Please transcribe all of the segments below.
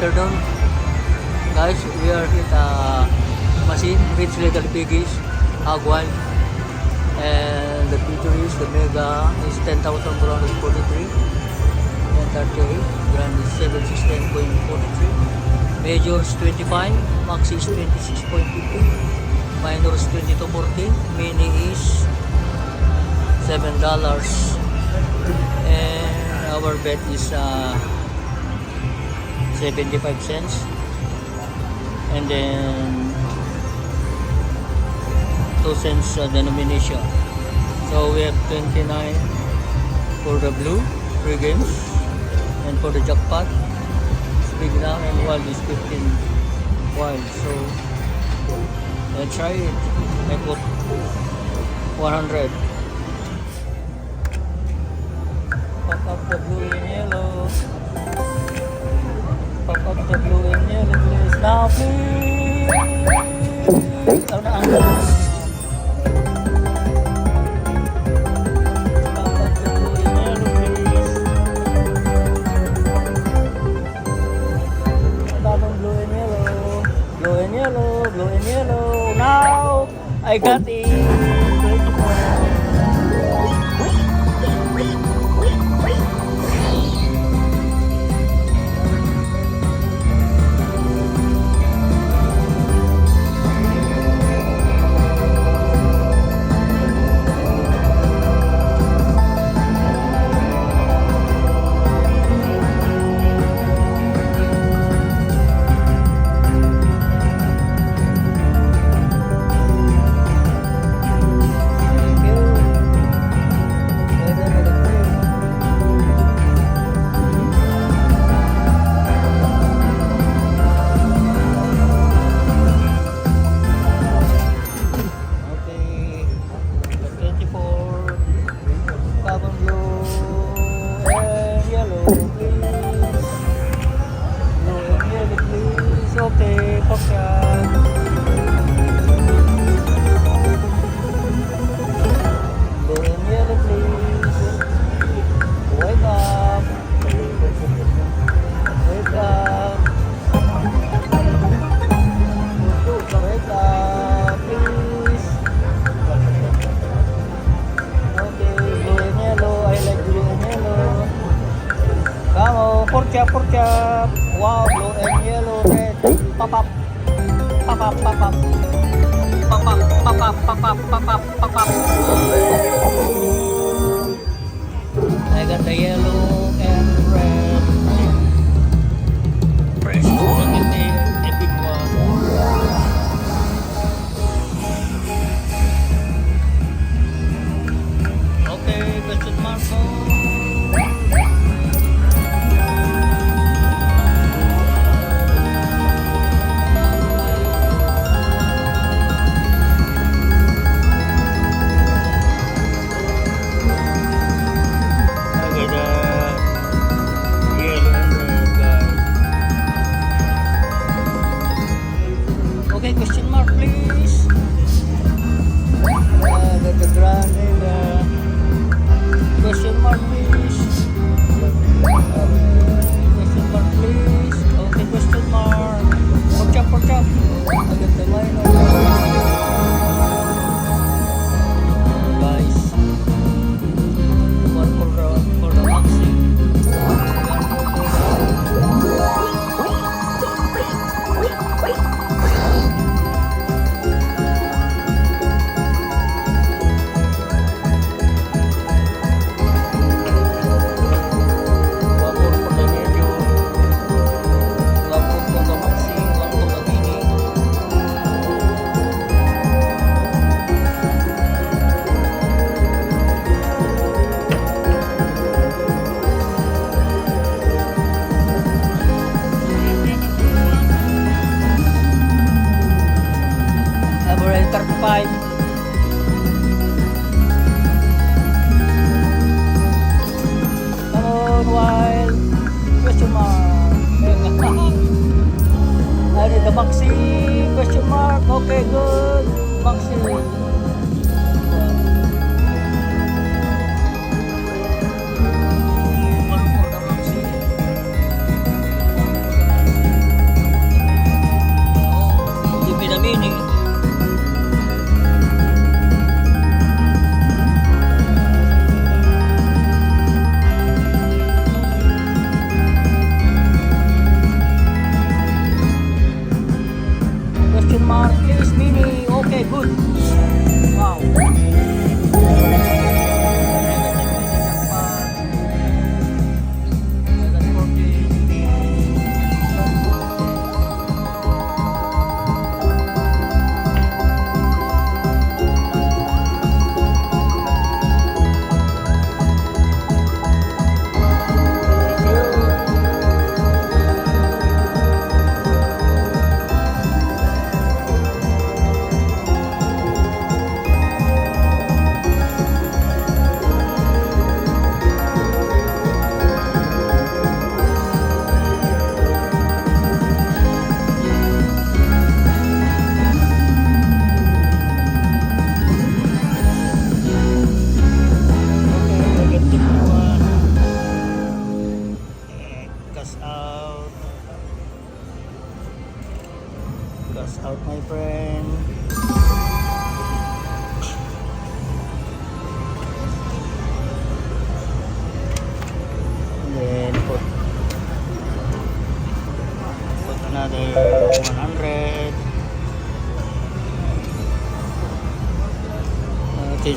afternoon. Guys, we are at machine, Rich Little Piggies, Agwine. And the feature is the Mega is 10,443. And 38. Grand is 716.43. Major is 25. Maxi is 26.50. Minor is 22.40. Mini is $7. And our bet is 75 cents. And then 2 cents denomination. So we have 29 for the blue, 3 games. And for the jackpot, it's big now, and wild is 15 wild. So let's try it. I put 100. Pop up the blue and yellow. Pop up the blue and yellow, please. Now, please. Oh, no. Pop up the blue and yellow, please. Pop up blue and yellow. Blue and yellow, blue and yellow. Now, I got it. Okay, popcorn. Blue and yellow, please. Wake up. Wake up. Wake up, please. Okay, blue and yellow. I like blue and yellow. Come on, pork chop. Wow, blue and yellow, red. Pop up. Pop up, pop up. Pop up, pop up, pop up, pop up, pop up. I got the yellow and red. Fresh. Look at the big one. Okay, question mark. Okay, question mark, please. The grand question mark, please.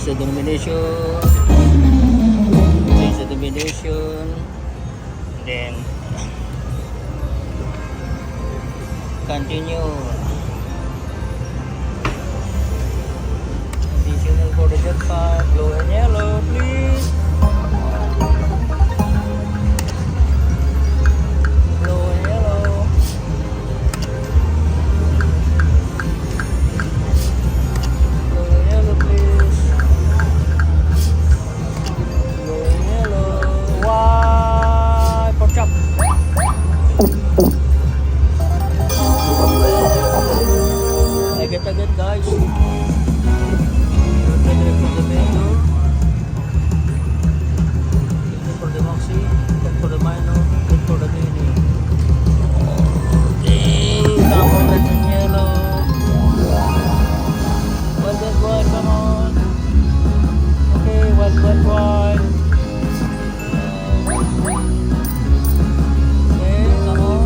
the denomination. Change the denomination. Then continue. Additional for the jet pack, blue and yellow, please. Blue and yellow. Blue and yellow, please. Blue and yellow. White for chop. Agad-agad guys. Ready for the major. Ready for the maxi. Ready for the minor. Ready for the mini. Okay, come on, red and yellow. White and white, come on. Okay, white, white, white. Okay, come on.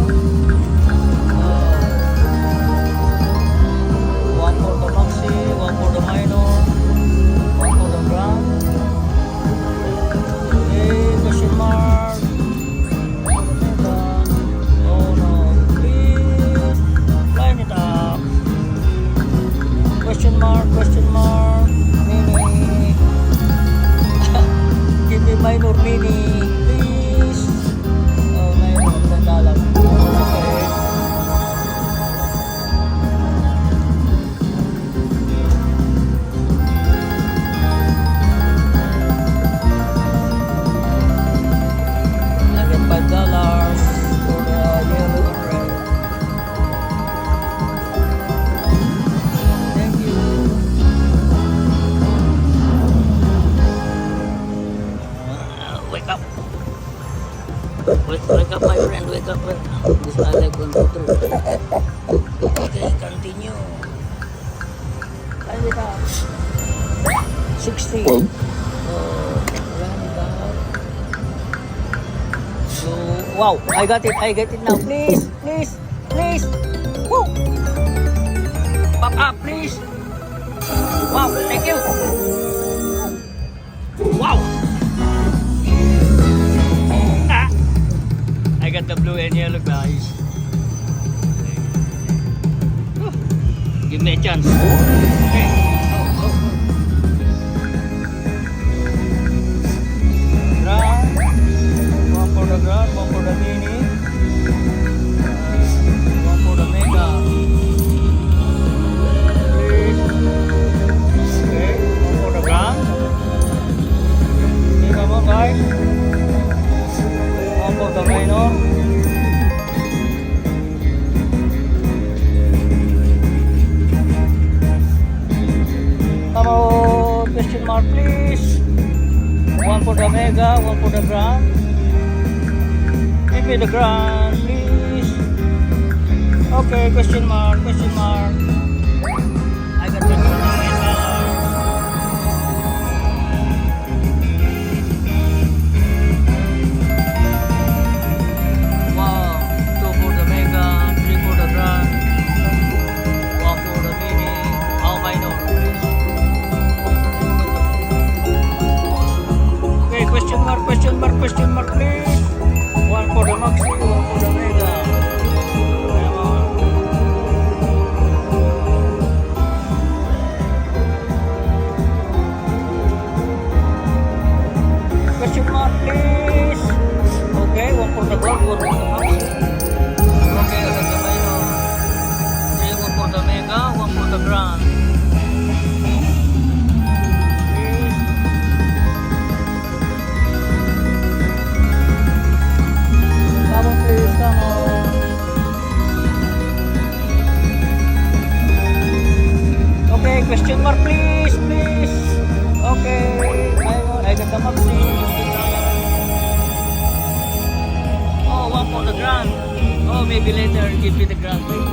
One for the maxi, one for the minor, one for the grand. Okay, question mark. Oh no, please line it up. Question mark, mini. Give me minor mini, please. Oh, minor, $10. Okay. I get $5 for the yellow and red. Thank you. Wake up. Wake up, my friend. Wake up. This I like 1, 2, 3. Okay, continue. Line it up. 60. Run it up. So, wow, I got it now. Please, please, please. Woo! Pop up, please. Wow, thank you. Wow. Ah, I got the blue and yellow, guys. Woo. Give me a chance. Okay. Oh. Grand. One for the grand, one for the mini, one for the mega. Please. Okay, one for the grand. Okay, come on guys. One for the minor. Come on, question mark please. One for the mega, one for the grand. Give me the grand, please. Okay, question mark. I got the $10. Wow, 2 for the mega, 3 for the grand, 1 for the mini. Oh, minor, please. Okay, question mark, please. 1 for the maxi, 1 for the mega. Come on. Question mark, please. Okay, 1 for the grand, 1 for the maxi. Okay, I got the minor. 3, 1 for the mega, 1 for the grand. Come on, please, come on. Okay, question mark, please. Okay, I got the maxi. Oh, 1 for the grand. Oh, maybe later, give me the grand, please.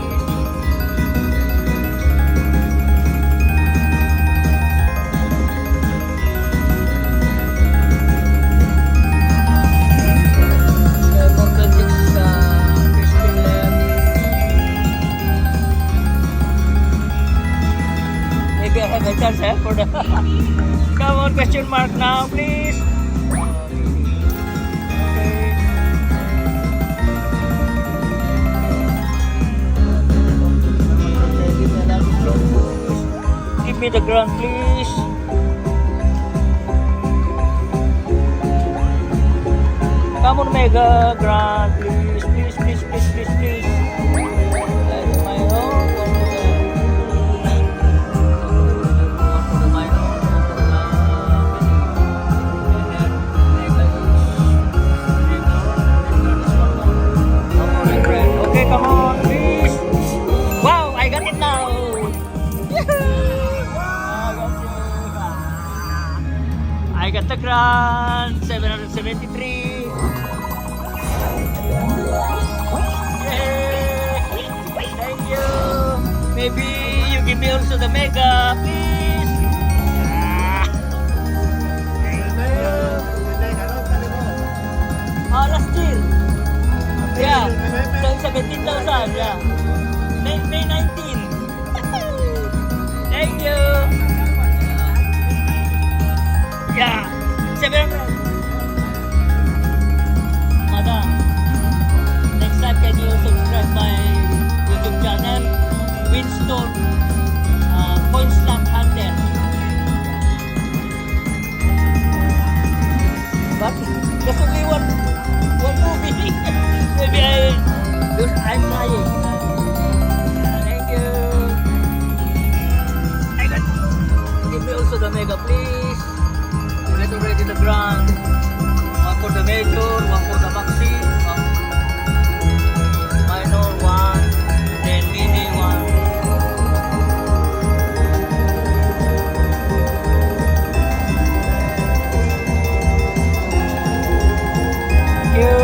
chance for the... Come on, question mark now, please. Okay. Give me the ground, please. Come on, Mega Grand, please, please, please, please, please, please. That's my own. Okay, come on, please. Wow, I got it now. I got the grand 773. Thank you. Maybe you give me also the mega, please. Last year. Yeah. So 17,000. Yeah. May 19. Thank you. Yeah. 700. Madam. Next time, can you subscribe my YouTube channel, Winston Coin Slot Hunter. But there's only one movie. Maybe I'm lying. Thank you. I got. Give me also the mega, please. Get already the grand. One for the major, one for the maxi. Minor one, then mini one. Thank you.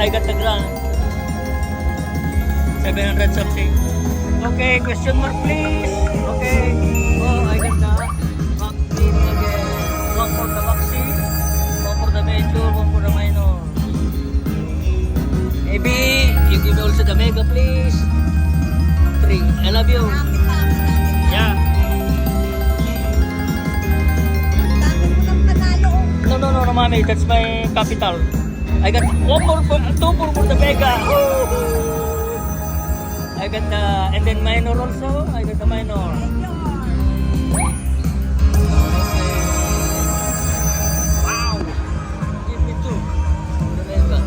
I got the grant. 700 something. Okay, question mark please. Okay. Oh, I got the maxi again. One for the maxi, one for the major, one for the minor. Maybe you give me also the mega please. 3. I love you. Yeah. No, mommy. That's my capital. I got two more for the mega. I got the, and then minor also. I got the minor. Wow. Give me 2. The mega.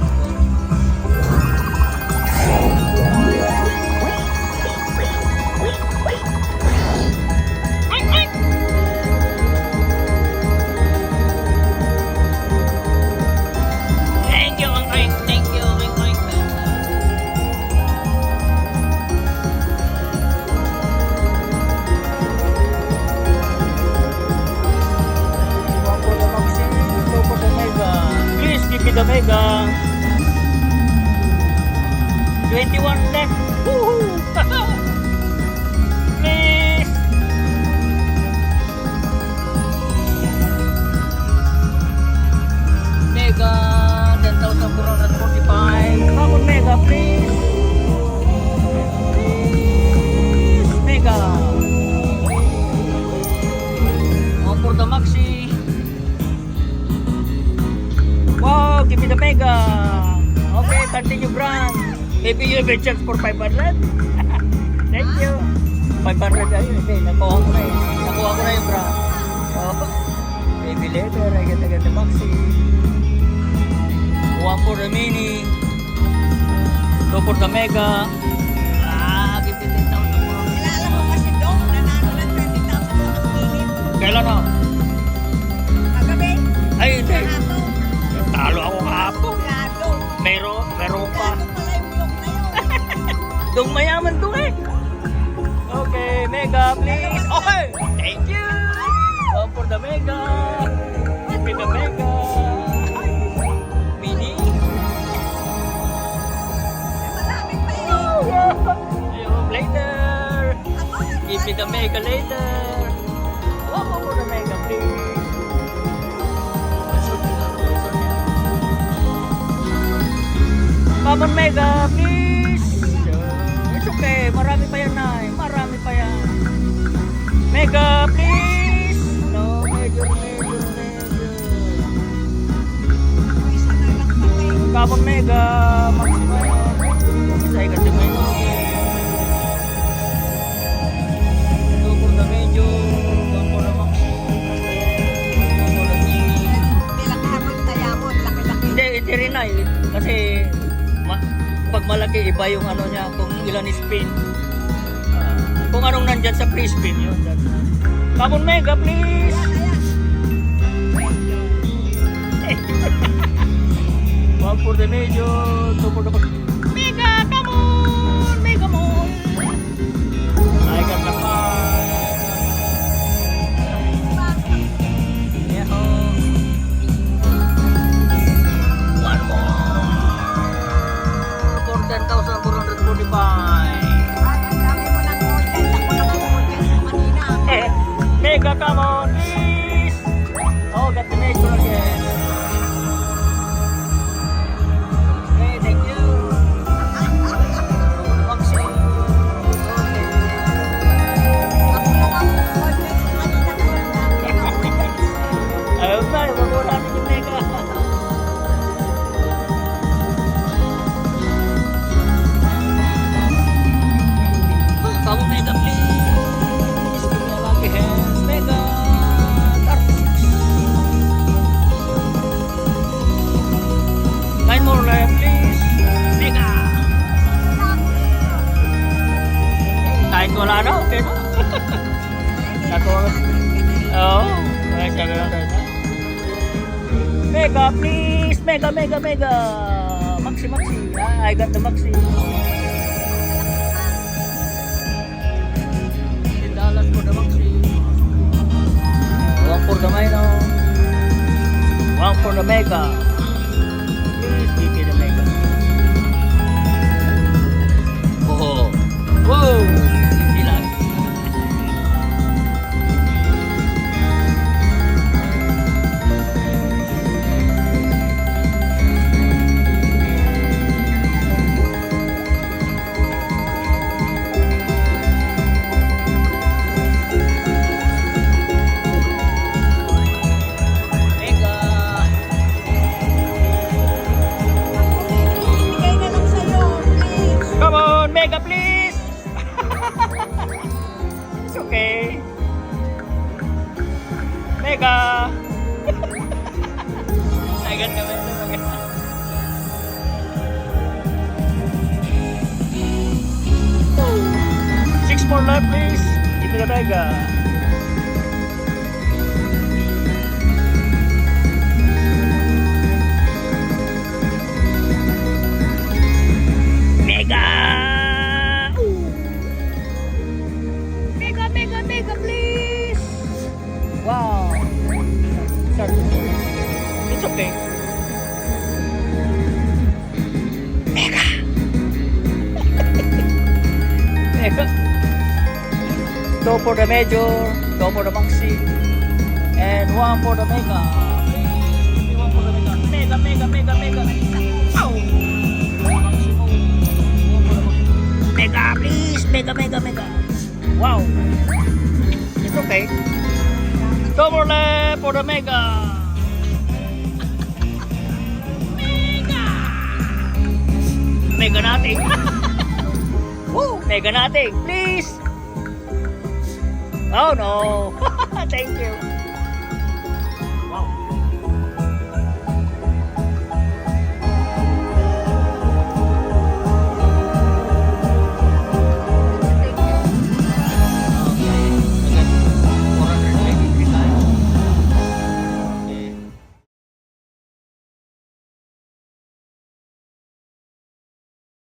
The mega 21 left. Woohoo! Please. Mega 10,445. Come on, mega, please. Please, mega. One for the maxi. Wow, give me the mega. Okay, continue brand. Maybe you have a chance for 500. Thank you. 500 ayun. Okay, nakuha ko na eh. Nakuha ko na yung brand. Oh, maybe later, I get the maxi. One for the mini. 2 for the mega. Give me 10,000 po. Kilala mo kasi doon, nanalo ng 20,000 sa magkilip. Kailan na? Kagabi, Ay, hindi. kahapon, Talo ako kahapon. lado. Meron pa. Lado pala yung blog na yun. Dong mayaman dong eh. Okay, mega please. Okay, thank you. One for for the mega. Mega, mega. Mini. Marami pa eh. Later. Aba, Give me the mega later. One more for the mega, please. Come on, mega, please. It's okay. Marami pa yan, Nay. Marami pa yan. Mega, please. No, major, major, major. isa na lang pati. Come on, mega. Maximum. Saya kasi may ito for the major. One for the maximum. One for the mini. Bilang hamon tayo mo, laki-laki. Hindi rin na eh. Kasi pag malaki iba yung ano niya kung ilan spin. Kung anong nandyan sa free spin yun. Come on, mega please. One for the major, two for the mega, come on, mega mo. I got the five. Yeah, one more for 10,445. Ang dami mo ng content. Ako naman content sa kanina. Mega, come on, please. Oh, got the major again. Okay, thank you. Maxi. Okay. Ako naman content sa kanina. Ayun ba, bago natin yung mega. Come on, mega, please. Give me a lucky hands, mega. 36. 9 more left, please. Mega. Kahit wala na, okay na. Natulog. Oo. Okay, sabi lang tayo. Mega, please. Mega, mega, mega. Maxi, maxi. Ah, I got the maxi. $10 for the maxi. One for the minor. One for the mega. Please give me the mega. Oh. Whoa. Hindi lang. Mega. Bigay na lang sa'yo, please. Come on, mega please. It's okay. Mega. Agad kami ito. Six more left, please. Give me the mega. Mega! Ooh. Mega, mega, mega, please! Wow! It's okay. Mega! Mega! Two for the major, two for the maxi, and one for the mega. Please, give me one for the mega. Mega, mega, mega, mega. Ow! Maximum. One for the maxi. Mega, please! Mega, mega, mega. Wow! It's okay. Two more left for the mega. Mega! Mega natin. Woo! Mega natin, please! Oh no! Thank you.